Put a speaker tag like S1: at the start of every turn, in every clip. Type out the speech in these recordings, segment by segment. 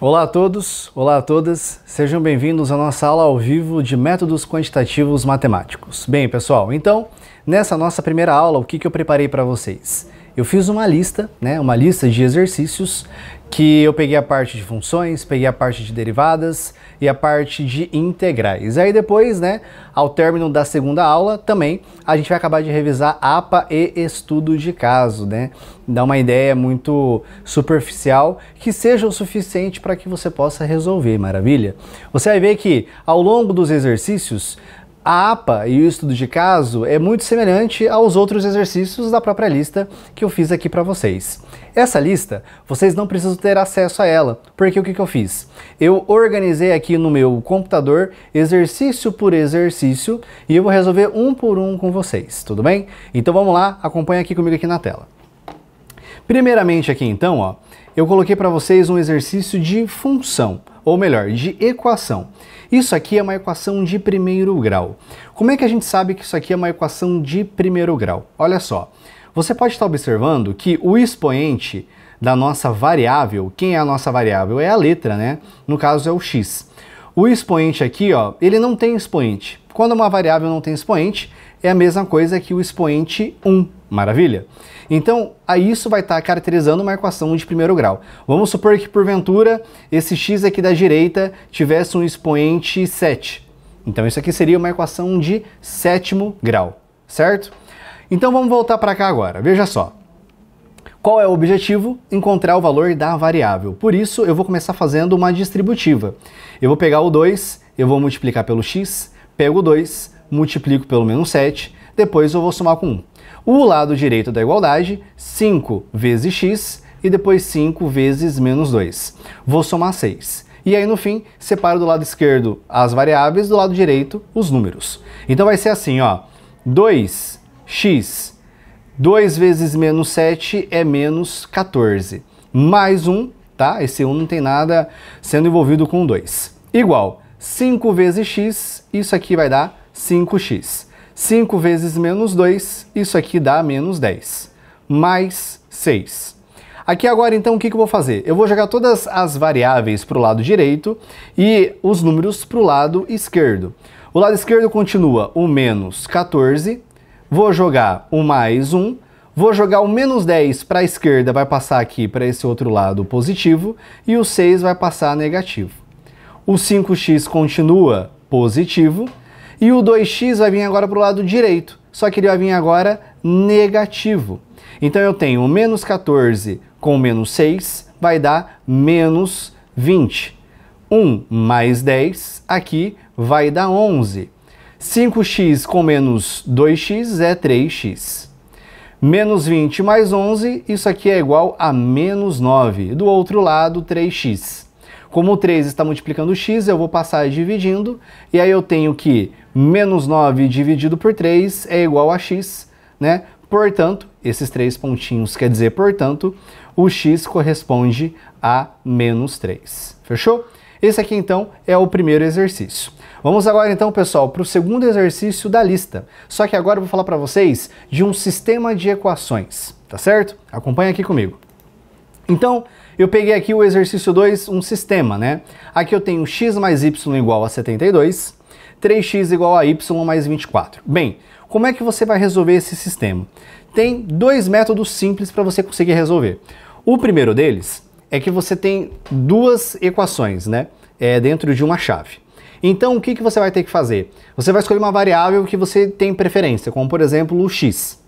S1: Olá a todos, olá a todas, sejam bem-vindos à nossa aula ao vivo de métodos quantitativos matemáticos. Bem, pessoal, então, nessa nossa primeira aula, o que eu preparei para vocês? Eu fiz uma lista, uma lista de exercícios que eu peguei a parte de funções, peguei a parte de derivadas e a parte de integrais. Aí depois, ao término da segunda aula, também a gente vai acabar de revisar APA e estudo de caso, Dar uma ideia muito superficial que seja o suficiente para que você possa resolver, maravilha? Você vai ver que ao longo dos exercícios, a APA e o estudo de caso é muito semelhante aos outros exercícios da própria lista que eu fiz aqui para vocês. Essa lista, vocês não precisam ter acesso a ela, porque o que eu fiz? Eu organizei aqui no meu computador, exercício por exercício, e eu vou resolver um por um com vocês, tudo bem? Então vamos lá, acompanha aqui comigo aqui na tela. Primeiramente aqui então, eu coloquei para vocês um exercício de função, ou melhor, de equação. Isso aqui é uma equação de primeiro grau. Como é que a gente sabe que isso aqui é uma equação de primeiro grau? Olha só, você pode estar observando que o expoente da nossa variável, quem é a nossa variável? É a letra, No caso é o x. O expoente aqui, ele não tem expoente. Quando uma variável não tem expoente, é a mesma coisa que o expoente 1. Maravilha? Então, aí isso vai estar caracterizando uma equação de primeiro grau. Vamos supor que, porventura, esse x aqui da direita tivesse um expoente 7. Então, isso aqui seria uma equação de sétimo grau, certo? Então, vamos voltar para cá agora. Veja só. Qual é o objetivo? Encontrar o valor da variável. Por isso, eu vou começar fazendo uma distributiva. Eu vou pegar o 2, eu vou multiplicar pelo x, pego o 2, multiplico pelo menos 7, depois eu vou somar com 1. O lado direito da igualdade, 5 vezes x, e depois 5 vezes menos 2. Vou somar 6. E aí, no fim, separo do lado esquerdo as variáveis, do lado direito os números. Então vai ser assim, 2x, 2 vezes menos 7 é menos 14. Mais 1, tá? Esse 1 não tem nada sendo envolvido com 2. Igual 5 vezes x, isso aqui vai dar 5x. 5 vezes menos 2, isso aqui dá menos 10. Mais 6. Aqui agora, então, o que eu vou fazer? Eu vou jogar todas as variáveis para o lado direito e os números para o lado esquerdo. O lado esquerdo continua o menos 14, vou jogar o mais 1, vou jogar o menos 10 para a esquerda, vai passar aqui para esse outro lado positivo, e o 6 vai passar negativo. O 5x continua positivo, e o 2x vai vir agora para o lado direito, só que ele vai vir agora negativo. Então eu tenho menos 14 com menos 6, vai dar menos 20. 1 mais 10, aqui vai dar 11. 5x com menos 2x é 3x. Menos 20 mais 11, isso aqui é igual a menos 9. Do outro lado, 3x. Como o 3 está multiplicando o x, eu vou passar dividindo, e aí eu tenho que menos 9 dividido por 3 é igual a x, Portanto, esses 3 pontinhos quer dizer, portanto, o x corresponde a menos 3. Fechou? Esse aqui, então, é o primeiro exercício. Vamos agora, então, pessoal, para o segundo exercício da lista. Só que agora eu vou falar para vocês de um sistema de equações, tá certo? Acompanha aqui comigo. Então, eu peguei aqui o exercício 2, um sistema, Aqui eu tenho x mais y igual a 72, 3x igual a y mais 24. Bem, como é que você vai resolver esse sistema? Tem dois métodos simples para você conseguir resolver. O primeiro deles é que você tem duas equações, dentro de uma chave. Então, o que você vai ter que fazer? Você vai escolher uma variável que você tem preferência, como por exemplo o x.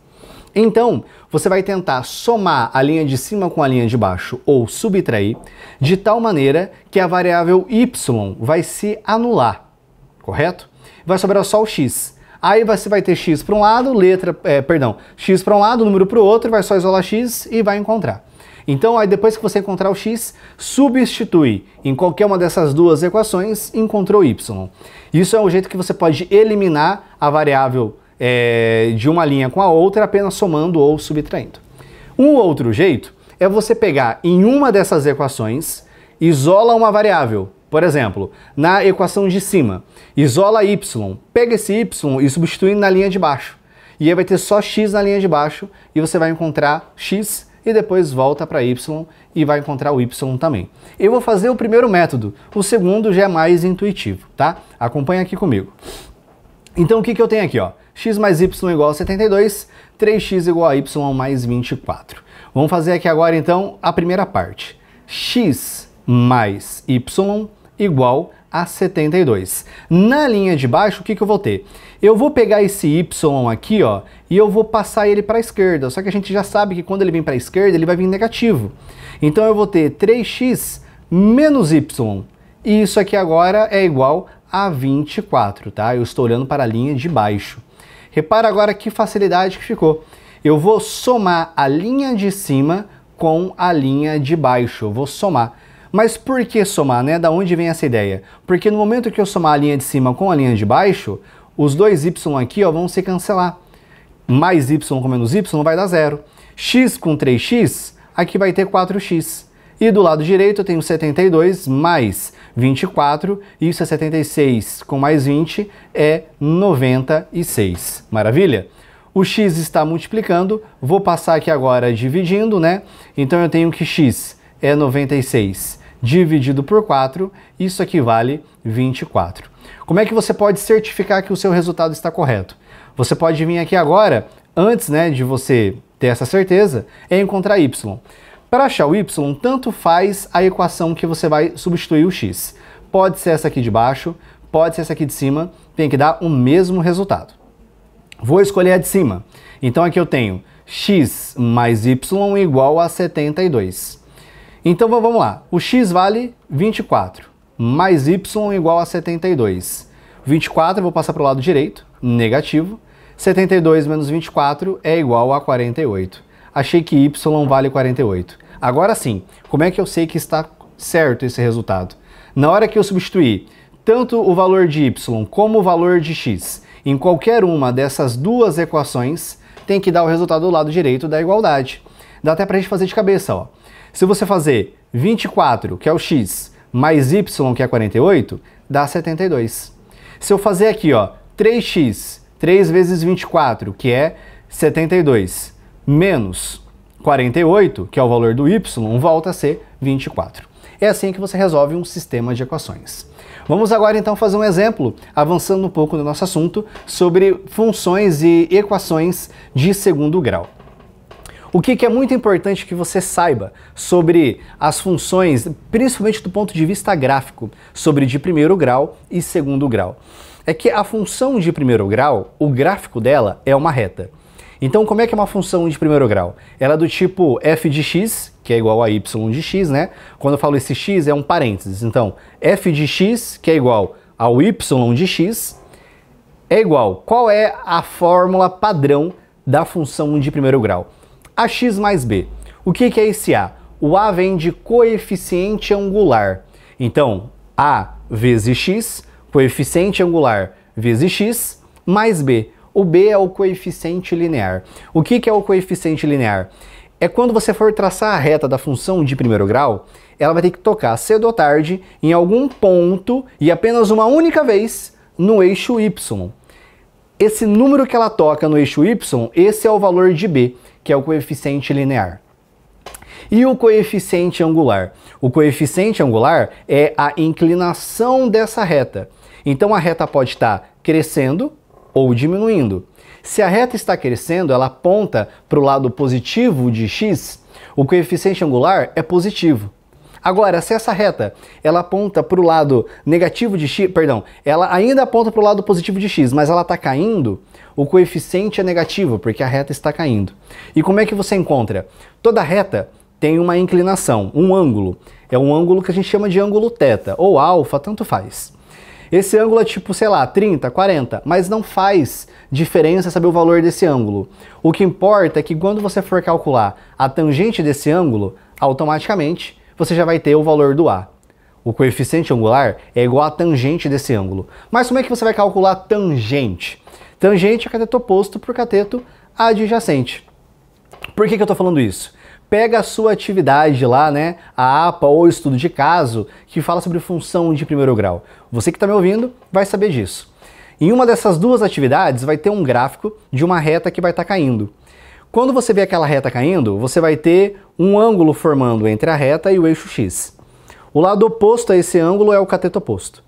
S1: Então, você vai tentar somar a linha de cima com a linha de baixo ou subtrair, de tal maneira que a variável y vai se anular, correto? Vai sobrar só o x. Aí você vai ter x para um lado, x para um lado, número para o outro, vai só isolar x e vai encontrar. Então, aí depois que você encontrar o x, substitui em qualquer uma dessas duas equações, encontrou y. Isso é um jeito que você pode eliminar a variável de uma linha com a outra apenas somando ou subtraindo. Um outro jeito é você pegar em uma dessas equações, isola uma variável. Por exemplo, na equação de cima, isola y, pega esse y e substitui na linha de baixo. E aí vai ter só x na linha de baixo e você vai encontrar x e depois volta para y e vai encontrar o y também. Eu vou fazer o primeiro método, o segundo já é mais intuitivo, tá? Acompanha aqui comigo. Então o que eu tenho aqui, ó? X mais y igual a 72, 3x igual a y mais 24. Vamos fazer aqui agora então a primeira parte. X mais y igual a 72. Na linha de baixo, o que eu vou ter? Eu vou pegar esse y aqui, ó, e eu vou passar ele para a esquerda. Só que a gente já sabe que quando ele vem para a esquerda, ele vai vir negativo. Então eu vou ter 3x menos y. E isso aqui agora é igual a 24, tá? Eu estou olhando para a linha de baixo. Repara agora que facilidade que ficou. Eu vou somar a linha de cima com a linha de baixo. Eu vou somar. Mas por que somar, né? Da onde vem essa ideia? Porque no momento que eu somar a linha de cima com a linha de baixo, os dois y aqui, ó, vão se cancelar. Mais y com menos y vai dar zero. X com 3x, aqui vai ter 4x. E do lado direito eu tenho 72 mais 24, isso é 76 com mais 20 é 96. Maravilha? O x está multiplicando, vou passar aqui agora dividindo, né? Então eu tenho que x é 96 dividido por 4, isso aqui vale 24. Como é que você pode certificar que o seu resultado está correto? Você pode vir aqui agora, antes, né, de você ter essa certeza, é encontrar y. Para achar o y, tanto faz a equação que você vai substituir o x. Pode ser essa aqui de baixo, pode ser essa aqui de cima, tem que dar o mesmo resultado. Vou escolher a de cima. Então aqui eu tenho x mais y igual a 72. Então vamos lá. O x vale 24, mais y igual a 72. 24 eu vou passar para o lado direito, negativo. 72 menos 24 é igual a 48. Achei que y vale 48. Agora sim, como é que eu sei que está certo esse resultado? Na hora que eu substituir tanto o valor de y como o valor de x em qualquer uma dessas duas equações, tem que dar o resultado do lado direito da igualdade. Dá até pra gente fazer de cabeça, ó. Se você fazer 24, que é o x, mais y, que é 48, dá 72. Se eu fazer aqui, ó, 3x, 3 vezes 24, que é 72, menos 48, que é o valor do y, volta a ser 24. É assim que você resolve um sistema de equações. Vamos agora então fazer um exemplo, avançando um pouco no nosso assunto, sobre funções e equações de segundo grau. O que é muito importante que você saiba sobre as funções, principalmente do ponto de vista gráfico, sobre de primeiro grau e segundo grau, é que a função de primeiro grau, o gráfico dela é uma reta. Então, como é que é uma função de primeiro grau? Ela é do tipo f de x, que é igual a y de x, né? Quando eu falo esse x, é um parênteses. Então, f de x, que é igual ao y de x, é igual. Qual é a fórmula padrão da função de primeiro grau? Ax mais b. O que é esse a? O a vem de coeficiente angular. Então, a vezes x, coeficiente angular vezes x, mais b. O b é o coeficiente linear. O que é o coeficiente linear? É quando você for traçar a reta da função de primeiro grau, ela vai ter que tocar cedo ou tarde em algum ponto e apenas uma única vez no eixo y. Esse número que ela toca no eixo y, esse é o valor de b, que é o coeficiente linear. E o coeficiente angular? O coeficiente angular é a inclinação dessa reta. Então a reta pode estar crescendo ou diminuindo. Se a reta está crescendo, ela aponta para o lado positivo de x, o coeficiente angular é positivo. Agora, se essa reta ela aponta para o lado negativo de x, perdão, ela ainda aponta para o lado positivo de x, mas ela está caindo, o coeficiente é negativo, porque a reta está caindo. E como é que você encontra? Toda reta tem uma inclinação, um ângulo. É um ângulo que a gente chama de ângulo θ, ou alfa, tanto faz. Esse ângulo é tipo, sei lá, 30, 40, mas não faz diferença saber o valor desse ângulo. O que importa é que quando você for calcular a tangente desse ângulo, automaticamente você já vai ter o valor do A. O coeficiente angular é igual à tangente desse ângulo. Mas como é que você vai calcular tangente? Tangente é cateto oposto por cateto adjacente. Por que eu estou falando isso? Pega a sua atividade lá, né, a APA ou estudo de caso, que fala sobre função de primeiro grau. Você que está me ouvindo vai saber disso. Em uma dessas duas atividades vai ter um gráfico de uma reta que vai estar caindo. Quando você vê aquela reta caindo, você vai ter um ângulo formando entre a reta e o eixo x. O lado oposto a esse ângulo é o cateto oposto.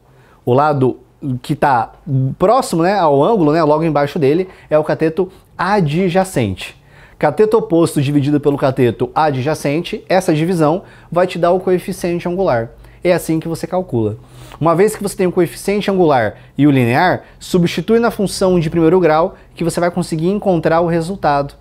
S1: O lado que está próximo, né, ao ângulo, né, logo embaixo dele, é o cateto adjacente. Cateto oposto dividido pelo cateto adjacente, essa divisão vai te dar o coeficiente angular. É assim que você calcula. Uma vez que você tem o coeficiente angular e o linear, substitui na função de primeiro grau que você vai conseguir encontrar o resultado.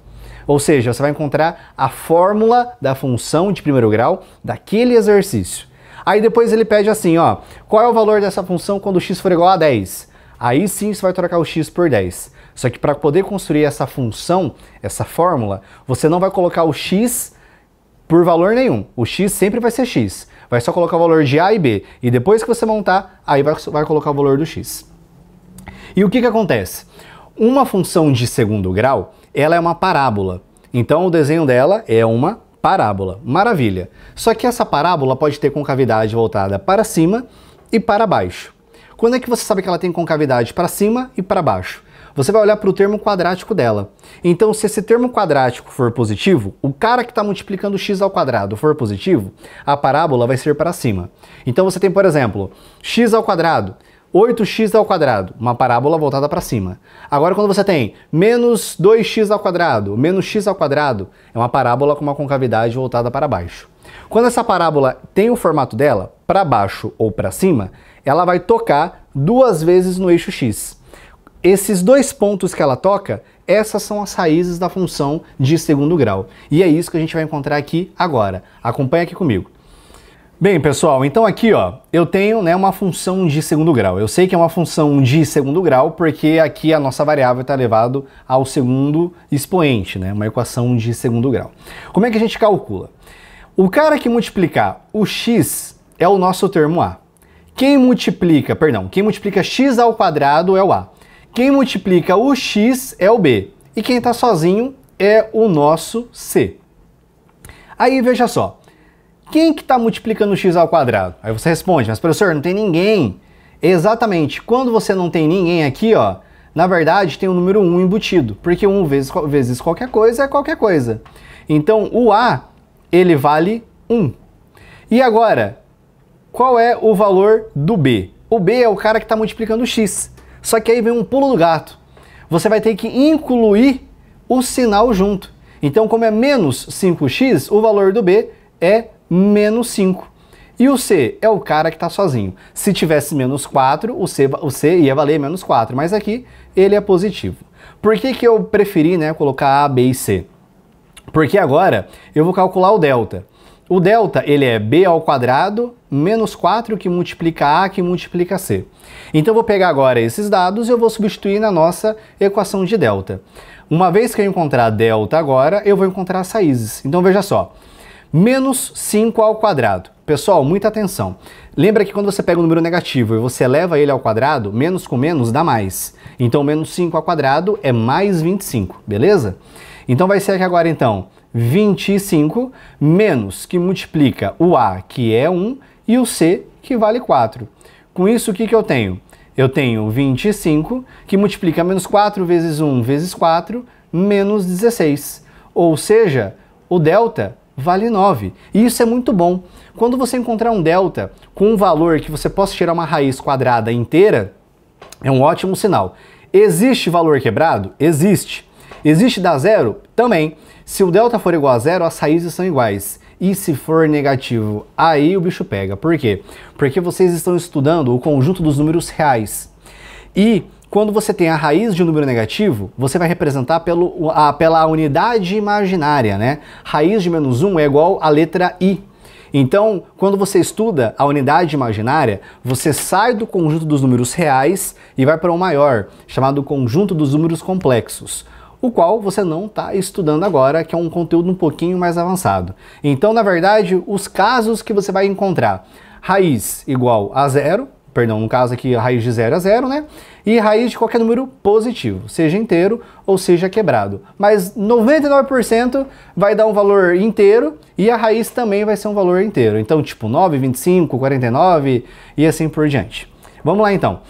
S1: Ou seja, você vai encontrar a fórmula da função de primeiro grau daquele exercício. Aí depois ele pede assim, ó, qual é o valor dessa função quando x for igual a 10? Aí sim você vai trocar o x por 10. Só que para poder construir essa função, essa fórmula, você não vai colocar o x por valor nenhum. O x sempre vai ser x. Vai só colocar o valor de a e b. E depois que você montar, aí vai colocar o valor do x. E o que acontece? Uma função de segundo grau, ela é uma parábola. Então o desenho dela é uma parábola. Maravilha. Só que essa parábola pode ter concavidade voltada para cima e para baixo. Quando é que você sabe que ela tem concavidade para cima e para baixo? Você vai olhar para o termo quadrático dela. Então, se esse termo quadrático for positivo, o cara que está multiplicando x ao quadrado for positivo, a parábola vai ser para cima. Então você tem, por exemplo, x ao quadrado, 8x ao quadrado, uma parábola voltada para cima. Agora, quando você tem menos 2x ao quadrado, menos x ao quadrado, é uma parábola com uma concavidade voltada para baixo. Quando essa parábola tem o formato dela, para baixo ou para cima, ela vai tocar duas vezes no eixo x. Esses dois pontos que ela toca, essas são as raízes da função de segundo grau. E é isso que a gente vai encontrar aqui agora. Acompanha aqui comigo. Bem, pessoal, então aqui, ó, eu tenho, né, uma função de segundo grau. Eu sei que é uma função de segundo grau porque aqui a nossa variável está elevada ao segundo expoente, né, uma equação de segundo grau. Como é que a gente calcula? O cara que multiplicar o x é o nosso termo a. Quem multiplica x ao quadrado é o a. Quem multiplica o x é o b. E quem está sozinho é o nosso c. Aí, veja só. Quem que está multiplicando o x ao quadrado? Aí você responde, mas professor, não tem ninguém. Exatamente. Quando você não tem ninguém aqui, ó, na verdade tem o número 1 embutido. Porque 1 vezes qualquer coisa é qualquer coisa. Então, o a, ele vale 1. E agora, qual é o valor do b? O b é o cara que está multiplicando o x. Só que aí vem um pulo do gato. Você vai ter que incluir o sinal junto. Então, como é menos 5x, o valor do b é menos 5. E o c é o cara que está sozinho. Se tivesse menos 4, o c ia valer menos 4. Mas aqui ele é positivo. Por que que eu preferi, né, colocar a, b e c? Porque agora eu vou calcular o delta. O delta, ele é b ao quadrado menos 4 que multiplica a que multiplica c. Então eu vou pegar agora esses dados e eu vou substituir na nossa equação de delta. Uma vez que eu encontrar delta agora, eu vou encontrar as raízes. Então veja só, menos 5 ao quadrado. Pessoal, muita atenção. Lembra que quando você pega um número negativo e você eleva ele ao quadrado, menos com menos dá mais. Então menos 5 ao quadrado é mais 25, beleza? Então vai ser aqui agora então 25 menos que multiplica o a, que é 1, e o c, que vale 4. Com isso, o que que eu tenho? Eu tenho 25, que multiplica menos 4 vezes 1 vezes 4, menos 16. Ou seja, o delta vale 9. E isso é muito bom. Quando você encontrar um delta com um valor que você possa tirar uma raiz quadrada inteira, é um ótimo sinal. Existe valor quebrado? Existe. Existe dar zero? Também. Se o delta for igual a zero, as raízes são iguais. E se for negativo, aí o bicho pega. Por quê? Porque vocês estão estudando o conjunto dos números reais. E quando você tem a raiz de um número negativo, você vai representar pela unidade imaginária, né? Raiz de menos 1 é igual à letra I. Então, quando você estuda a unidade imaginária, você sai do conjunto dos números reais e vai para um maior, chamado conjunto dos números complexos, o qual você não está estudando agora, que é um conteúdo um pouquinho mais avançado. Então, na verdade, os casos que você vai encontrar, raiz igual a zero, perdão, no caso aqui a raiz de zero é zero, né? E raiz de qualquer número positivo, seja inteiro ou seja quebrado. Mas 99% vai dar um valor inteiro e a raiz também vai ser um valor inteiro. Então, tipo 9, 25, 49 e assim por diante. Vamos lá então.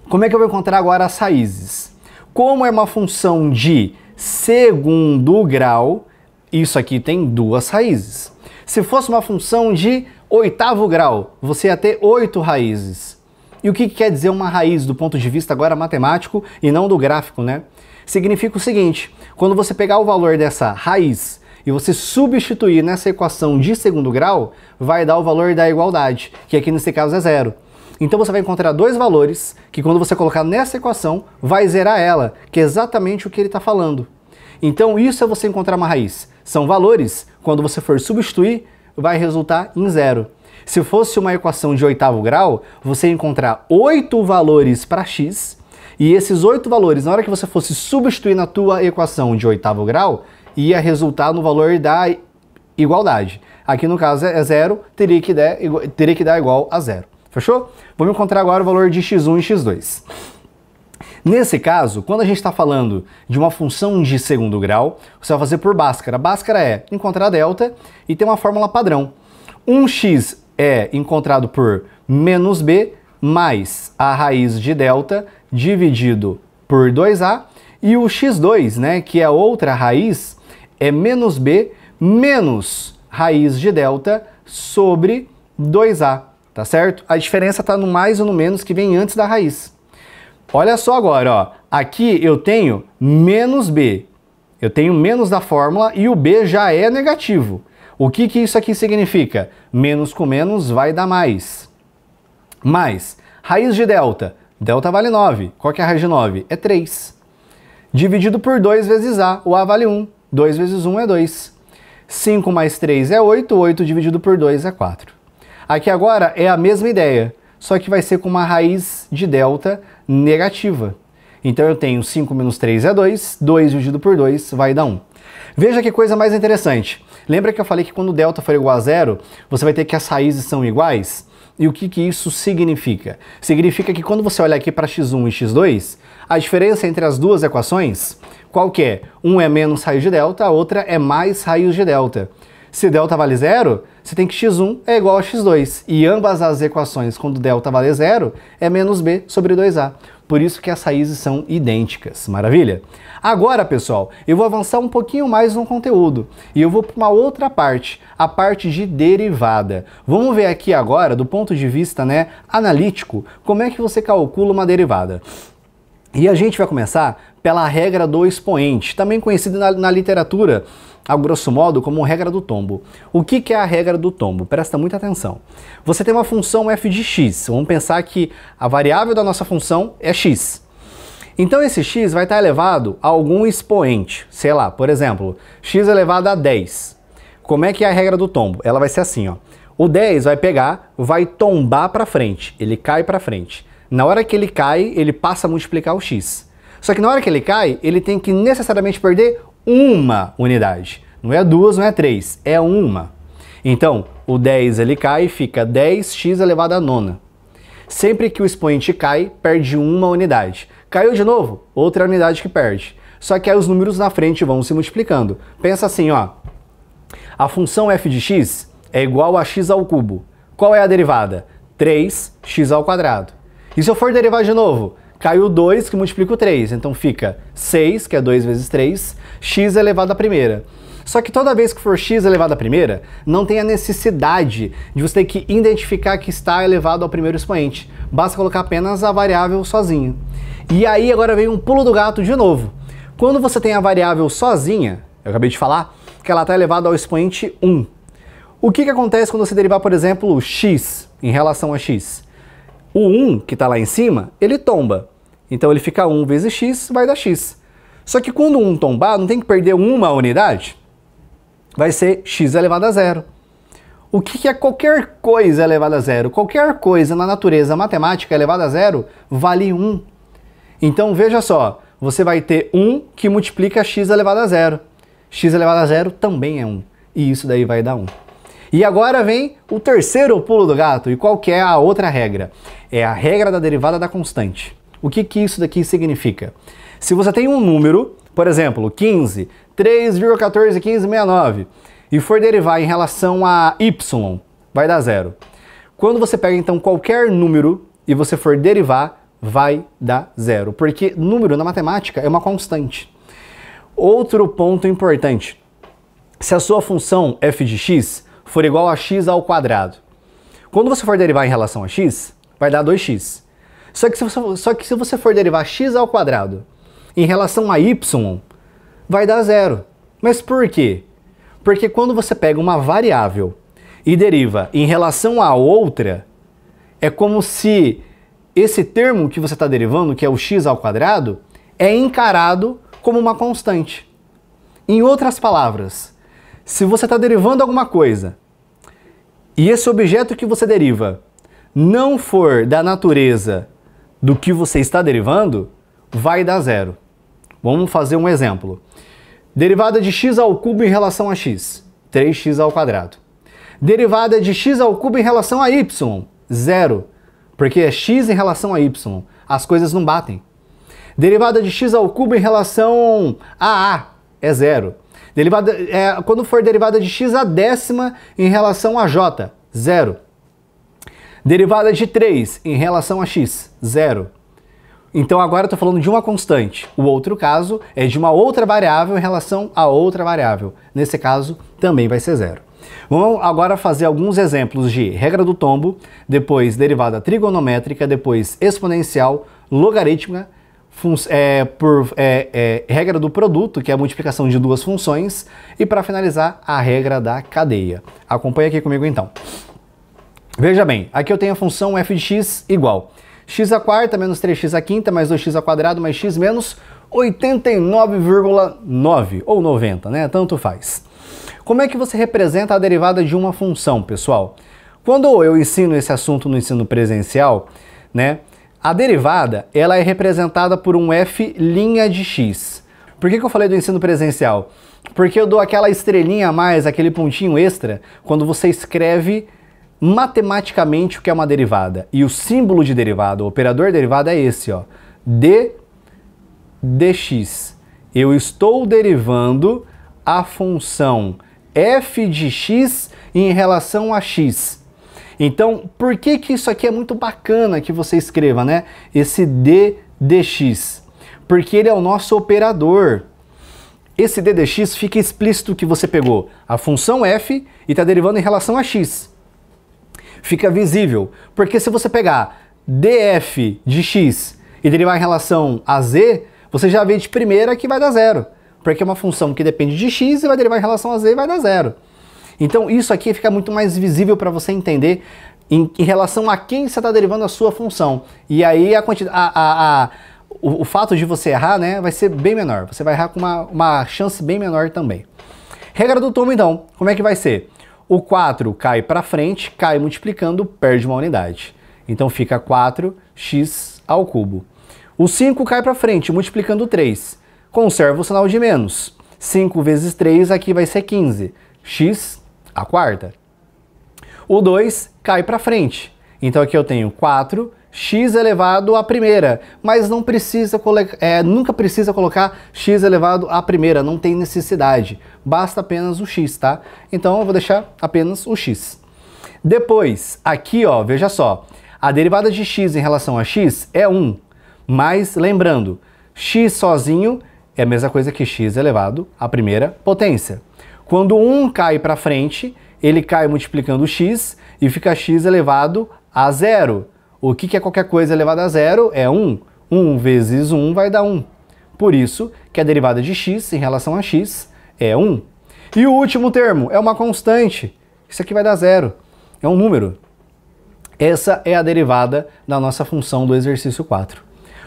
S1: Como é que eu vou encontrar agora as raízes? Como é uma função de segundo grau, isso aqui tem duas raízes. Se fosse uma função de oitavo grau, você ia ter 8 raízes. E o que quer dizer uma raiz do ponto de vista agora matemático e não do gráfico, né? Significa o seguinte, quando você pegar o valor dessa raiz e você substituir nessa equação de segundo grau, vai dar o valor da igualdade, que aqui nesse caso é 0. Então você vai encontrar dois valores que quando você colocar nessa equação, vai zerar ela, que é exatamente o que ele está falando. Então isso é você encontrar uma raiz. São valores, quando você for substituir, vai resultar em 0. Se fosse uma equação de oitavo grau, você ia encontrar 8 valores para x, e esses 8 valores, na hora que você fosse substituir na tua equação de oitavo grau, ia resultar no valor da igualdade. Aqui no caso é 0, teria que dar igual a 0. Fechou? Vamos encontrar agora o valor de x1 e x2. Nesse caso, quando a gente está falando de uma função de segundo grau, você vai fazer por Bhaskara. Bhaskara é encontrar delta e tem uma fórmula padrão. 1x é encontrado por menos b mais a raiz de delta dividido por 2a, e o x2, né, que é outra raiz, é menos b menos raiz de delta sobre 2a, tá certo? A diferença está no mais ou no menos que vem antes da raiz. Olha só agora, ó, aqui eu tenho menos b, eu tenho menos da fórmula e o b já é negativo. O que isso aqui significa? Menos com menos vai dar mais. Mais, raiz de delta, delta vale 9, qual que é a raiz de 9? É 3. Dividido por 2 vezes a, o a vale 1, 2 vezes 1 é 2. 5 mais 3 é 8, 8 dividido por 2 é 4. Aqui agora é a mesma ideia, só que vai ser com uma raiz de delta negativa. Então eu tenho 5 menos 3 é 2, 2 dividido por 2 vai dar 1. Veja que coisa mais interessante. Lembra que eu falei que quando delta for igual a 0, você vai ter que as raízes são iguais? E o que isso significa? Significa que quando você olha aqui para x1 e x2, a diferença entre as duas equações, qual que é? Um é menos raiz de delta, a outra é mais raiz de delta. Se delta vale 0, você tem que x1 é igual a x2. E ambas as equações, quando delta vale 0, é menos b sobre 2a. Por isso que as raízes são idênticas. Maravilha? Agora, pessoal, eu vou avançar um pouquinho mais no conteúdo. E eu vou para uma outra parte, a parte de derivada. Vamos ver aqui agora, do ponto de vista, né, analítico, como é que você calcula uma derivada. E a gente vai começar pela regra do expoente, também conhecida na literatura, a grosso modo, como regra do tombo. O que é a regra do tombo? Presta muita atenção. Você tem uma função f de x. Vamos pensar que a variável da nossa função é x. Então esse x vai estar elevado a algum expoente. Sei lá, por exemplo, x elevado a 10. Como é que é a regra do tombo? Ela vai ser assim, ó. O 10 vai pegar, vai tombar para frente. Ele cai para frente. Na hora que ele cai, ele passa a multiplicar o x. Só que na hora que ele cai, ele tem que necessariamente perder uma unidade. Não é 2, não é 3, é 1. Então, o 10 ele cai e fica 10x elevado a 9. Sempre que o expoente cai, perde uma unidade. Caiu de novo, outra unidade que perde. Só que aí os números na frente vão se multiplicando. Pensa assim, ó. A função f de x é igual a x ao cubo. Qual é a derivada? 3x ao quadrado. E se eu for derivar de novo? Caiu 2 que multiplica o 3, então fica 6, que é 2 vezes 3, x elevado à primeira. Só que toda vez que for x elevado à primeira, não tem a necessidade de você ter que identificar que está elevado ao primeiro expoente. Basta colocar apenas a variável sozinha. E aí agora vem um pulo do gato de novo. Quando você tem a variável sozinha, eu acabei de falar, que ela está elevada ao expoente 1. O que acontece quando você derivar, por exemplo, x em relação a x? O 1, que está lá em cima, ele tomba. Então ele fica 1 vezes x, vai dar x. Só que quando o 1 tombar, não tem que perder uma unidade? Vai ser x elevado a 0. O que é qualquer coisa elevada a 0? Qualquer coisa na natureza matemática elevada a 0 vale 1. Então veja só, você vai ter 1 que multiplica x elevado a 0. X elevado a 0 também é 1. E isso daí vai dar 1. E agora vem o terceiro pulo do gato. E qual que é a outra regra? É a regra da derivada da constante. O que isso daqui significa? Se você tem um número, por exemplo, 15, 3,141569, e for derivar em relação a y, vai dar 0. Quando você pega então qualquer número e você for derivar, vai dar 0. Porque número na matemática é uma constante. Outro ponto importante. Se a sua função f de x for igual a x ao quadrado, quando você for derivar em relação a x, vai dar 2x. Só que se você for derivar x ao quadrado em relação a y, vai dar 0. Mas por quê? Porque quando você pega uma variável e deriva em relação a outra, é como se esse termo que você está derivando, que é o x ao quadrado, é encarado como uma constante. Em outras palavras, se você está derivando alguma coisa e esse objeto que você deriva não for da natureza do que você está derivando, vai dar 0. Vamos fazer um exemplo. Derivada de x ao cubo em relação a x, 3x ao quadrado. Derivada de x ao cubo em relação a y, 0, porque é x em relação a y. As coisas não batem. Derivada de x ao cubo em relação a a, é 0. Quando for derivada de x à décima em relação a j, 0. Derivada de 3 em relação a x, 0. Então agora eu estou falando de uma constante. O outro caso é de uma outra variável em relação a outra variável. Nesse caso, também vai ser 0. Vamos agora fazer alguns exemplos de regra do tombo, depois derivada trigonométrica, depois exponencial, logarítmica, regra do produto, que é a multiplicação de duas funções, e para finalizar, a regra da cadeia. Acompanhe aqui comigo então. Veja bem, aqui eu tenho a função f de x igual x à quarta menos 3x à quinta mais 2x ao quadrado mais x menos 89,9 ou 90, né? Tanto faz. Como é que você representa a derivada de uma função, pessoal? Quando eu ensino esse assunto no ensino presencial, né? A derivada, ela é representada por um f' de x. Por que eu falei do ensino presencial? Porque eu dou aquela estrelinha a mais, aquele pontinho extra, quando você escreve matematicamente o que é uma derivada. E o símbolo de derivada, o operador derivada é esse, ó, dx. Eu estou derivando a função f de x em relação a x. Então, por que isso aqui é muito bacana que você escreva, né? Esse dx. Porque ele é o nosso operador. Esse dx fica explícito que você pegou a função f e está derivando em relação a x. Fica visível, porque se você pegar df de x e derivar em relação a z, você já vê de primeira que vai dar 0, porque é uma função que depende de x e vai derivar em relação a z e vai dar 0. Então isso aqui fica muito mais visível para você entender em relação a quem você está derivando a sua função. E aí o fato de você errar, né, vai ser bem menor, você vai errar com uma chance bem menor também. Regra do tombo então, como é que vai ser? O 4 cai para frente, cai multiplicando, perde uma unidade. Então fica 4x ao cubo. O 5 cai para frente, multiplicando 3. Conserva o sinal de menos. 5 vezes 3 aqui vai ser 15. X à quarta. O 2 cai para frente. Então aqui eu tenho 4x elevado à primeira. Mas não precisa nunca precisa colocar x elevado à primeira, não tem necessidade. Basta apenas o x, tá? Então eu vou deixar apenas o x. Depois, aqui ó, veja só. A derivada de x em relação a x é 1. Mas lembrando, x sozinho é a mesma coisa que x elevado à primeira potência. Quando 1 cai para frente, ele cai multiplicando x e fica x elevado a 0. O que é qualquer coisa elevada a 0? É 1. 1 vezes 1 vai dar 1. Por isso que a derivada de x em relação a x é 1. E o último termo é uma constante. Isso aqui vai dar 0. É um número. Essa é a derivada da nossa função do exercício 4.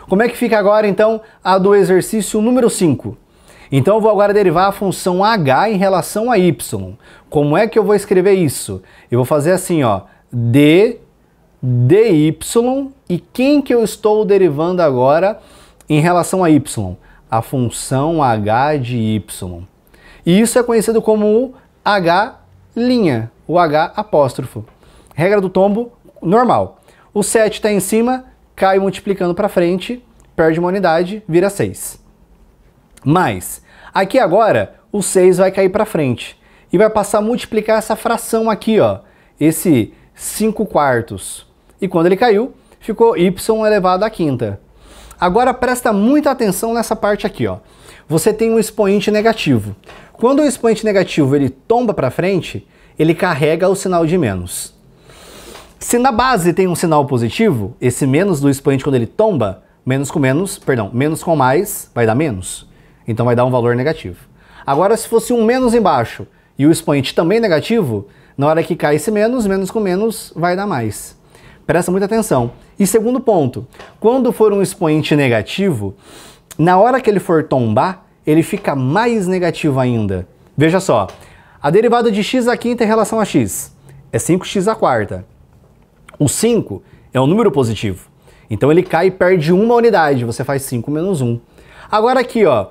S1: Como é que fica agora, então, a do exercício número 5? Então eu vou agora derivar a função h em relação a y. Como é que eu vou escrever isso? Eu vou fazer assim, ó, dy, e quem que eu estou derivando agora em relação a y? A função h de y. E isso é conhecido como o h', o h apóstrofo. Regra do tombo, normal. O 7 está em cima, cai multiplicando para frente, perde uma unidade, vira 6. Mas, aqui agora, o 6 vai cair para frente e vai passar a multiplicar essa fração aqui, ó, esse 5 quartos. E quando ele caiu, ficou y elevado à quinta. Agora presta muita atenção nessa parte aqui, ó. Você tem um expoente negativo. Quando o expoente negativo ele tomba para frente, ele carrega o sinal de menos. Se na base tem um sinal positivo, esse menos do expoente quando ele tomba, menos com mais vai dar menos. Então vai dar um valor negativo. Agora se fosse um menos embaixo e o expoente também negativo, na hora que cai esse menos com menos vai dar mais. Presta muita atenção. E segundo ponto, quando for um expoente negativo, na hora que ele for tombar, ele fica mais negativo ainda. Veja só, a derivada de x à quinta em relação a x é 5x à quarta. O 5 é um número positivo, então ele cai e perde uma unidade, você faz 5 menos 1. Agora aqui, ó,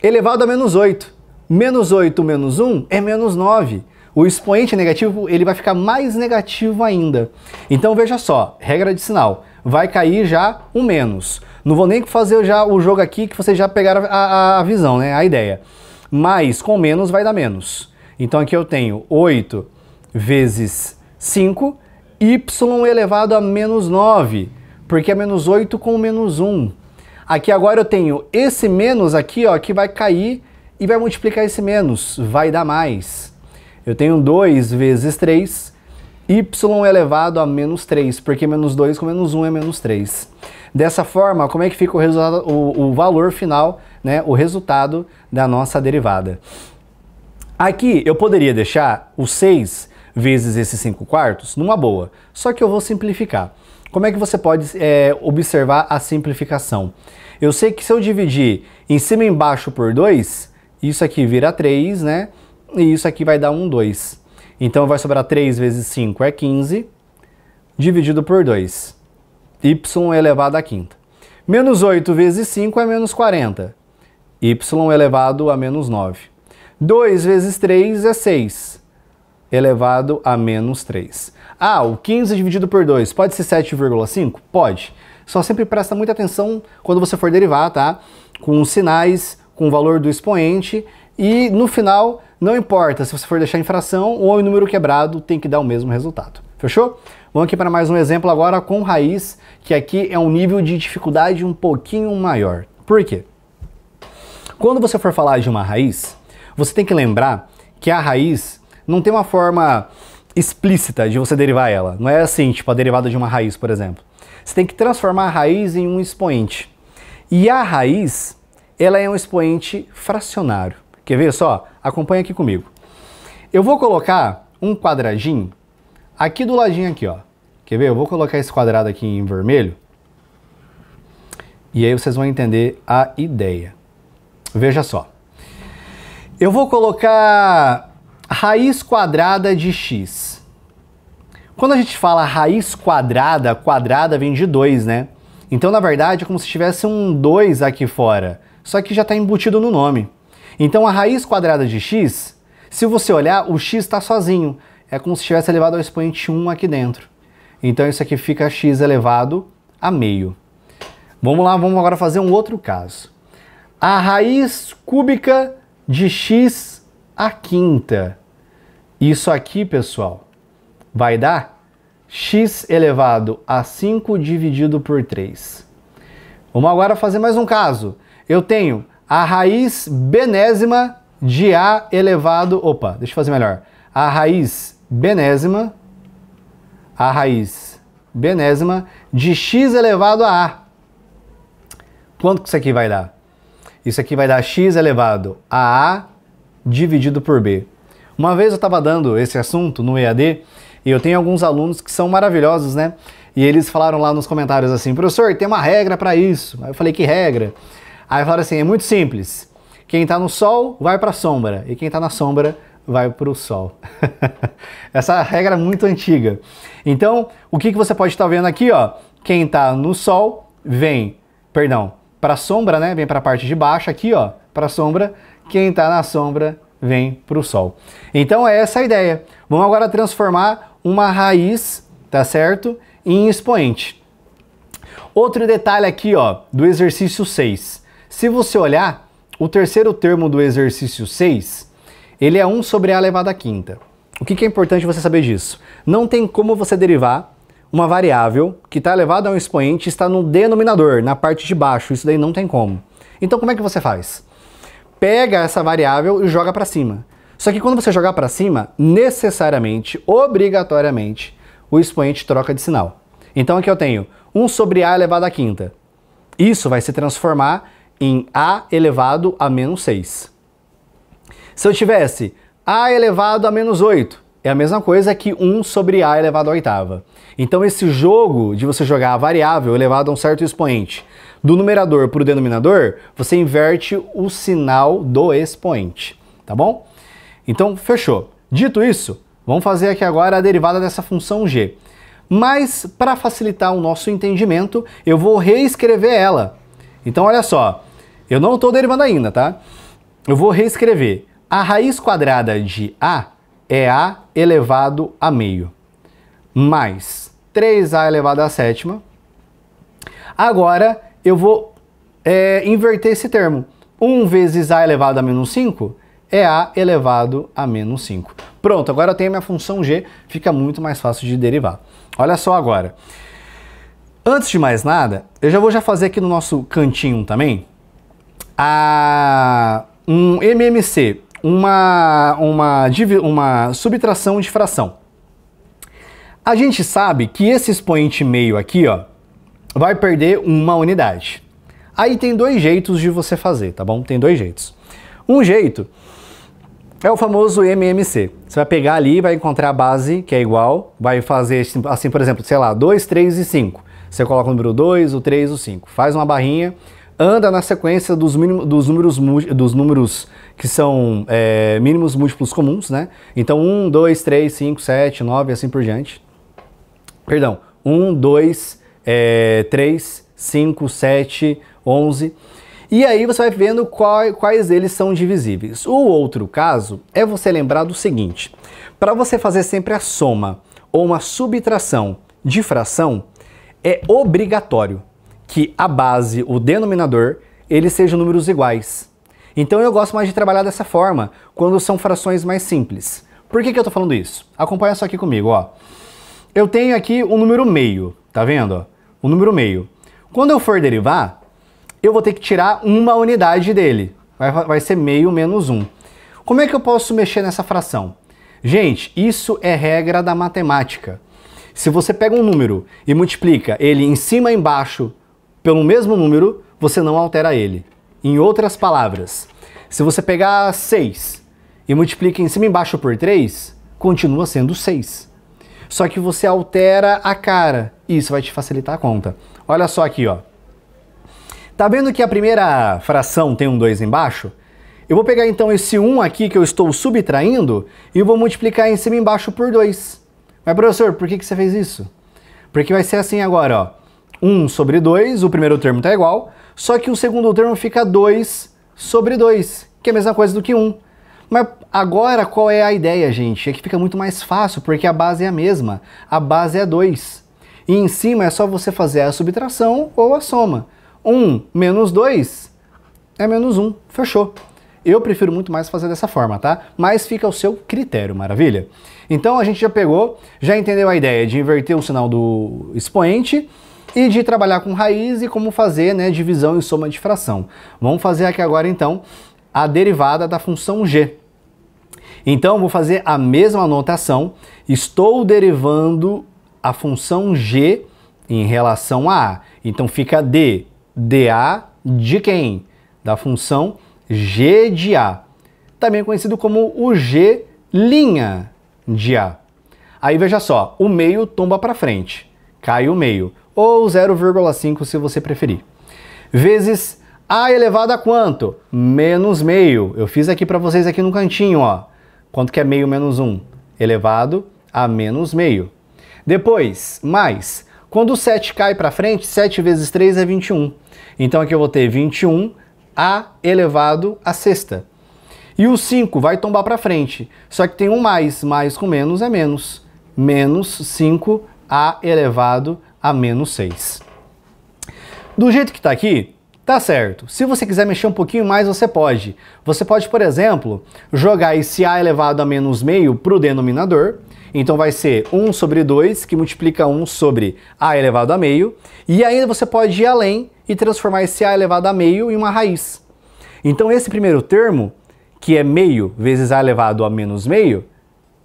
S1: elevado a menos 8. Menos 8 menos 1 é menos 9. O expoente negativo ele vai ficar mais negativo ainda. Então veja só, regra de sinal, vai cair já um menos. Não vou nem fazer já o jogo aqui que vocês já pegaram a visão, né? A ideia. Mais com menos vai dar menos. Então aqui eu tenho 8 vezes 5, y elevado a menos 9, porque é menos 8 com menos 1. Aqui agora eu tenho esse menos aqui, ó, que vai cair e vai multiplicar esse menos, vai dar mais. Eu tenho 2 vezes 3, y elevado a menos 3, porque menos 2 com menos 1 é menos 3. Dessa forma, como é que fica o resultado, o valor final, né, o resultado da nossa derivada? Aqui eu poderia deixar o 6 vezes esses 5 quartos numa boa, só que eu vou simplificar. Como é que você pode observar a simplificação? Eu sei que se eu dividir em cima e embaixo por 2, isso aqui vira 3, né? E isso aqui vai dar 2. Então vai sobrar 3 vezes 5 é 15, dividido por 2. Y elevado à quinta. Menos 8 vezes 5 é menos 40. Y elevado a menos 9. 2 vezes 3 é 6. Elevado a menos 3. Ah, o 15 dividido por 2 pode ser 7,5? Pode. Só sempre presta muita atenção quando você for derivar, tá? Com os sinais, com o valor do expoente e no final, não importa se você for deixar em fração ou em número quebrado, tem que dar o mesmo resultado. Fechou? Vamos aqui para mais um exemplo agora com raiz, que aqui é um nível de dificuldade um pouquinho maior. Por quê? Quando você for falar de uma raiz, você tem que lembrar que a raiz não tem uma forma explícita de você derivar ela. Não é assim, tipo a derivada de uma raiz, por exemplo. Você tem que transformar a raiz em um expoente. E a raiz, ela é um expoente fracionário. Quer ver só? Acompanha aqui comigo. Eu vou colocar um quadradinho aqui do ladinho aqui, ó. Quer ver? Eu vou colocar esse quadrado aqui em vermelho. E aí vocês vão entender a ideia. Veja só. Eu vou colocar raiz quadrada de x. Quando a gente fala raiz quadrada, quadrada vem de 2, né? Então, na verdade, é como se tivesse um 2 aqui fora. Só que já está embutido no nome. Então, a raiz quadrada de x, se você olhar, o x está sozinho. É como se tivesse elevado ao expoente 1 aqui dentro. Então, isso aqui fica x elevado a meio. Vamos lá, vamos agora fazer um outro caso. A raiz cúbica de x à quinta. Isso aqui, pessoal, vai dar x elevado a 5 dividido por 3. Vamos agora fazer mais um caso. Eu tenho a raiz benésima de a elevado... Opa, deixa eu fazer melhor. A raiz benésima de x elevado a a. Quanto que isso aqui vai dar? Isso aqui vai dar x elevado a dividido por b. Uma vez eu estava dando esse assunto no EAD e eu tenho alguns alunos que são maravilhosos, né? E eles falaram lá nos comentários assim, professor, tem uma regra para isso. Aí eu falei, que regra? Aí falaram assim, é muito simples. Quem está no sol vai para a sombra e quem está na sombra vai para o sol. Essa regra é muito antiga. Então, o que você pode estar vendo aqui, ó? Quem está no sol vem, para a sombra, né? Vem para a parte de baixo aqui, ó, para a sombra. Quem está na sombra vem para o sol. Então é essa a ideia. Vamos agora transformar uma raiz, tá certo, em expoente. Outro detalhe aqui, ó, do exercício 6. Se você olhar, o terceiro termo do exercício 6, ele é 1 sobre a elevado à quinta. O que é importante você saber disso? Não tem como você derivar uma variável que está elevada a um expoente está no denominador, na parte de baixo. Isso daí não tem como. Então como é que você faz? Pega essa variável e joga para cima. Só que quando você jogar para cima, necessariamente, obrigatoriamente, o expoente troca de sinal. Então aqui eu tenho 1 sobre a elevado à quinta. Isso vai se transformar em a elevado a menos 6. Se eu tivesse a elevado a menos 8, é a mesma coisa que 1 sobre a elevado à oitava. Então esse jogo de você jogar a variável elevado a um certo expoente do numerador para o denominador, você inverte o sinal do expoente, tá bom? Então fechou. Dito isso, vamos fazer aqui agora a derivada dessa função g. Mas para facilitar o nosso entendimento, eu vou reescrever ela. Então olha só, eu não estou derivando ainda, tá? Eu vou reescrever. A raiz quadrada de a é a elevado a meio, mais 3a elevado à sétima. Agora eu vou inverter esse termo. 1 vezes a elevado a menos 5 é a elevado a menos 5. Pronto, agora eu tenho a minha função g, fica muito mais fácil de derivar. Olha só agora. Antes de mais nada, eu já vou fazer aqui no nosso cantinho também um MMC, uma subtração de fração. A gente sabe que esse expoente meio aqui, ó, vai perder uma unidade. Aí tem dois jeitos de você fazer, tá bom? Tem dois jeitos. Um jeito é o famoso MMC. Você vai pegar ali, vai encontrar a base que é igual, vai fazer assim, por exemplo, sei lá, 2, 3 e 5. Você coloca o número 2, o 3, o 5. Faz uma barrinha, anda na sequência dos números que são mínimos múltiplos comuns, né? Então 1, 2, 3, 5, 7, 9 e assim por diante. Perdão, 1, 2, 3, 5, 7, 11... E aí você vai vendo quais eles são divisíveis. O outro caso é você lembrar do seguinte: para você fazer sempre a soma ou uma subtração de fração, é obrigatório que a base, o denominador, eles sejam números iguais. Então eu gosto mais de trabalhar dessa forma, quando são frações mais simples. Por que eu estou falando isso? Acompanha só aqui comigo, ó. Eu tenho aqui o número meio, tá vendo? Ó? O número meio. Quando eu for derivar, eu vou ter que tirar uma unidade dele. Vai ser meio menos 1. Como é que eu posso mexer nessa fração? Gente, isso é regra da matemática. Se você pega um número e multiplica ele em cima e embaixo pelo mesmo número, você não altera ele. Em outras palavras, se você pegar 6 e multiplica em cima e embaixo por 3, continua sendo 6. Só que você altera a cara e isso vai te facilitar a conta. Olha só aqui, ó. Tá vendo que a primeira fração tem um 2 embaixo? Eu vou pegar então esse 1 aqui que eu estou subtraindo e vou multiplicar em cima e embaixo por 2. Mas professor, por que você fez isso? Porque vai ser assim agora, ó. 1 sobre 2, o primeiro termo tá igual, só que o segundo termo fica 2 sobre 2, que é a mesma coisa do que 1. Mas agora qual é a ideia, gente? É que fica muito mais fácil, porque a base é a mesma. A base é 2. E em cima é só você fazer a subtração ou a soma. 1 menos 2 é menos 1. Fechou. Eu prefiro muito mais fazer dessa forma, tá? Mas fica ao seu critério, maravilha? Então a gente já pegou, já entendeu a ideia de inverter o sinal do expoente e de trabalhar com raiz e como fazer, né, divisão e soma de fração. Vamos fazer aqui agora, então, a derivada da função g. Então, vou fazer a mesma anotação. Estou derivando a função g em relação a a. Então, fica dA de quem? Da função g de a. Também conhecido como o g' de a. Aí, veja só, o meio tomba para frente. Cai o meio. Ou 0,5 se você preferir. Vezes a elevado a quanto? Menos meio. Eu fiz aqui para vocês aqui no cantinho, ó. Quanto que é meio menos 1? Elevado a menos meio. Depois, mais. Quando o 7 cai para frente, 7 vezes 3 é 21. Então aqui eu vou ter 21 a elevado a sexta. E o 5 vai tombar para frente. Só que tem um mais. Mais com menos é menos. Menos 5 a elevado a menos 6. Do jeito que está aqui, tá certo. Se você quiser mexer um pouquinho mais, você pode. Você pode, por exemplo, jogar esse a elevado a menos meio para o denominador Então vai ser 1 sobre 2, que multiplica 1 sobre a elevado a meio. E ainda você pode ir além e transformar esse a elevado a meio em uma raiz. Então esse primeiro termo, que é meio vezes a elevado a menos meio,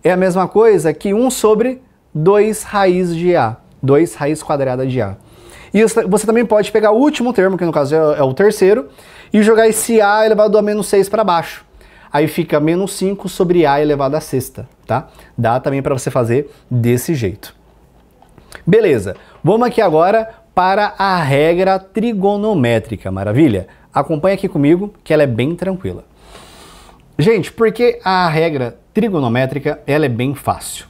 S1: é a mesma coisa que 1 sobre 2 raiz de a. 2 raiz quadrada de a. E você também pode pegar o último termo, que no caso é o terceiro, e jogar esse a elevado a menos 6 para baixo. Aí fica menos 5 sobre a elevado a sexta, tá? Dá também para você fazer desse jeito. Beleza, vamos aqui agora para a regra trigonométrica, maravilha? Acompanha aqui comigo que ela é bem tranquila. Gente, porque a regra trigonométrica ela é bem fácil?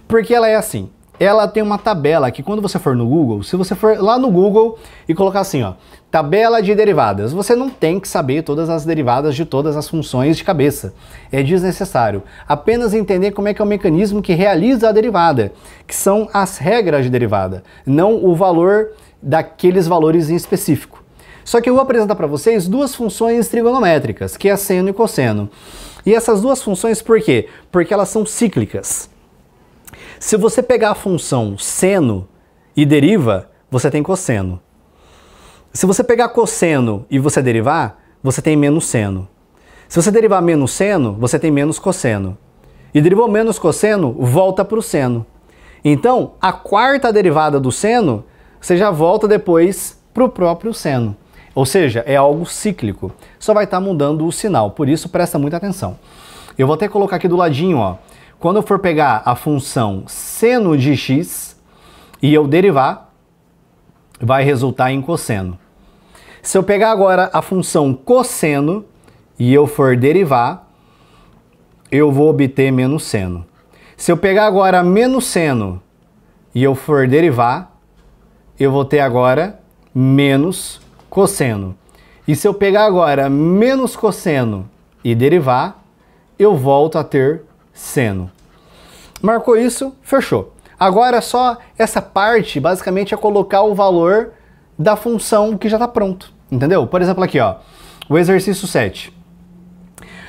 S1: Porque ela é assim, ela tem uma tabela que quando você for no Google, se você for lá no Google e colocar assim, ó, tabela de derivadas, você não tem que saber todas as derivadas de todas as funções de cabeça. É desnecessário. Apenas entender como é que é o mecanismo que realiza a derivada, que são as regras de derivada, não o valor daqueles valores em específico. Só que eu vou apresentar para vocês duas funções trigonométricas, que é seno e cosseno. E essas duas funções por quê? Porque elas são cíclicas. Se você pegar a função seno e deriva, você tem cosseno. Se você pegar cosseno e você derivar, você tem menos seno. Se você derivar menos seno, você tem menos cosseno. E derivou menos cosseno, volta para o seno. Então, a quarta derivada do seno, você já volta depois para o próprio seno. Ou seja, é algo cíclico. Só vai estar mudando o sinal, por isso presta muita atenção. Eu vou até colocar aqui do ladinho, ó. Quando eu for pegar a função seno de x e eu derivar, vai resultar em cosseno. Se eu pegar agora a função cosseno e eu for derivar, eu vou obter menos seno. Se eu pegar agora menos seno e eu for derivar, eu vou ter agora menos cosseno. E se eu pegar agora menos cosseno e derivar, eu volto a ter seno. Marcou isso? Fechou. Agora só essa parte, basicamente, é colocar o valor da função que já está pronto. Entendeu? Por exemplo, aqui, ó, o exercício 7.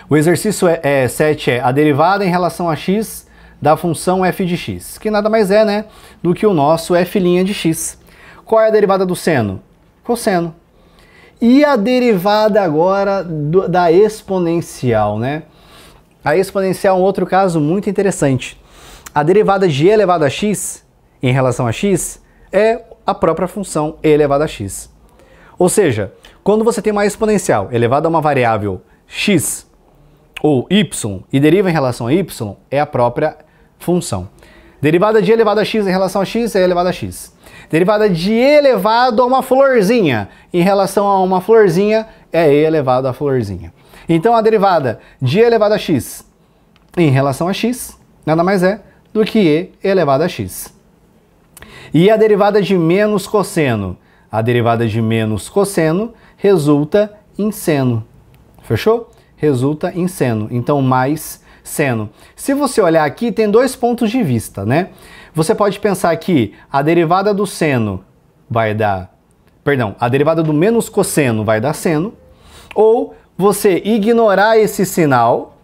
S1: O exercício 7 é a derivada em relação a x da função f de x, que nada mais é, né, do que o nosso f' de x. Qual é a derivada do seno? Cosseno. E a derivada agora da exponencial, né? A exponencial é um outro caso muito interessante. A derivada de e elevado a x em relação a x é a própria função e elevado a x. Ou seja, quando você tem uma exponencial elevada a uma variável x ou y e deriva em relação a y, é a própria função. Derivada de e elevado a x em relação a x é elevado a x. Derivada de e elevado a uma florzinha em relação a uma florzinha é e elevado a florzinha. Então a derivada de e elevado a x em relação a x nada mais é do que e elevado a x. E a derivada de menos cosseno? A derivada de menos cosseno resulta em seno. Fechou? Resulta em seno. Então mais seno. Se você olhar aqui, tem dois pontos de vista, né? Você pode pensar que a derivada do seno vai dar... Perdão, a derivada do menos cosseno vai dar seno. Ou você ignorar esse sinal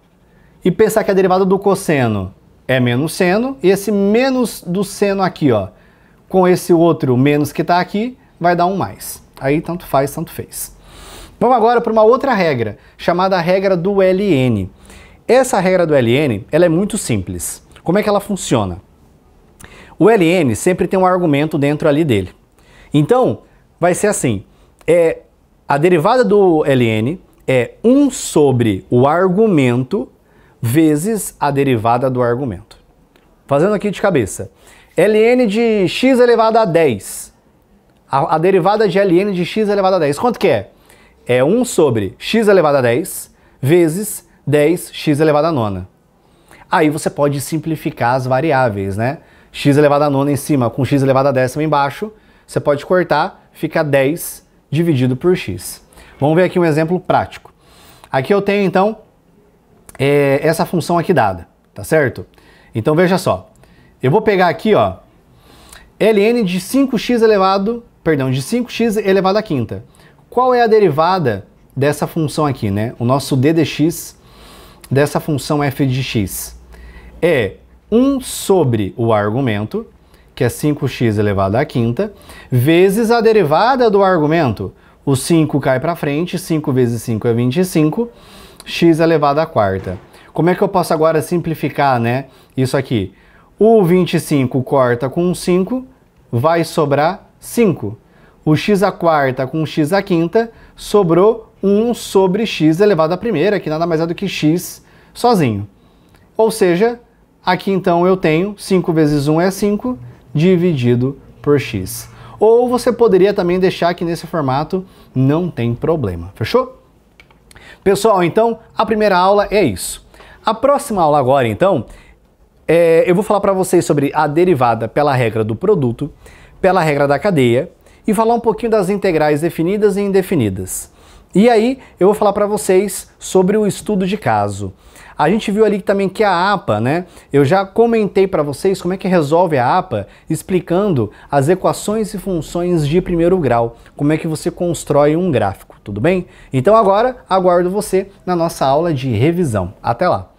S1: e pensar que a derivada do cosseno é menos seno. E esse menos do seno aqui, ó, com esse outro menos que está aqui, vai dar um mais. Aí tanto faz, tanto fez. Vamos agora para uma outra regra, chamada regra do ln. Essa regra do ln, ela é muito simples. Como é que ela funciona? O ln sempre tem um argumento dentro ali dele. Então, vai ser assim, a derivada do ln é 1 sobre o argumento vezes a derivada do argumento. Fazendo aqui de cabeça. ln de x elevado a 10. A derivada de ln de x elevado a 10. Quanto que é? É 1 sobre x elevado a 10 vezes 10x elevado a nona. Aí você pode simplificar as variáveis, né? X elevado a nona em cima com x elevado a décima embaixo. Você pode cortar, fica 10 dividido por x. Vamos ver aqui um exemplo prático. Aqui eu tenho, então, essa função aqui dada, tá certo? Então veja só. Eu vou pegar aqui, ó, ln de 5x elevado à quinta. Qual é a derivada dessa função aqui, né? O nosso d de x dessa função f de x é 1 sobre o argumento, que é 5x elevado à quinta, vezes a derivada do argumento. O 5 cai para frente, 5 vezes 5 é 25, x elevado à quarta. Como é que eu posso agora simplificar, né, isso aqui? O 25 corta com 5, vai sobrar 5. O x à quarta com x à quinta, sobrou 1 sobre x elevado à primeira, que nada mais é do que x sozinho. Ou seja, aqui então eu tenho 5 vezes 1 é 5, dividido por x. Ou você poderia também deixar aqui nesse formato, não tem problema. Fechou? Pessoal, então, a primeira aula é isso. A próxima aula agora, então, eu vou falar para vocês sobre a derivada pela regra do produto, pela regra da cadeia, e falar um pouquinho das integrais definidas e indefinidas. E aí, eu vou falar para vocês sobre o estudo de caso. A gente viu ali também que a APA, né? Eu já comentei para vocês como é que resolve a APA, explicando as equações e funções de primeiro grau, como é que você constrói um gráfico, tudo bem? Então agora, aguardo você na nossa aula de revisão. Até lá!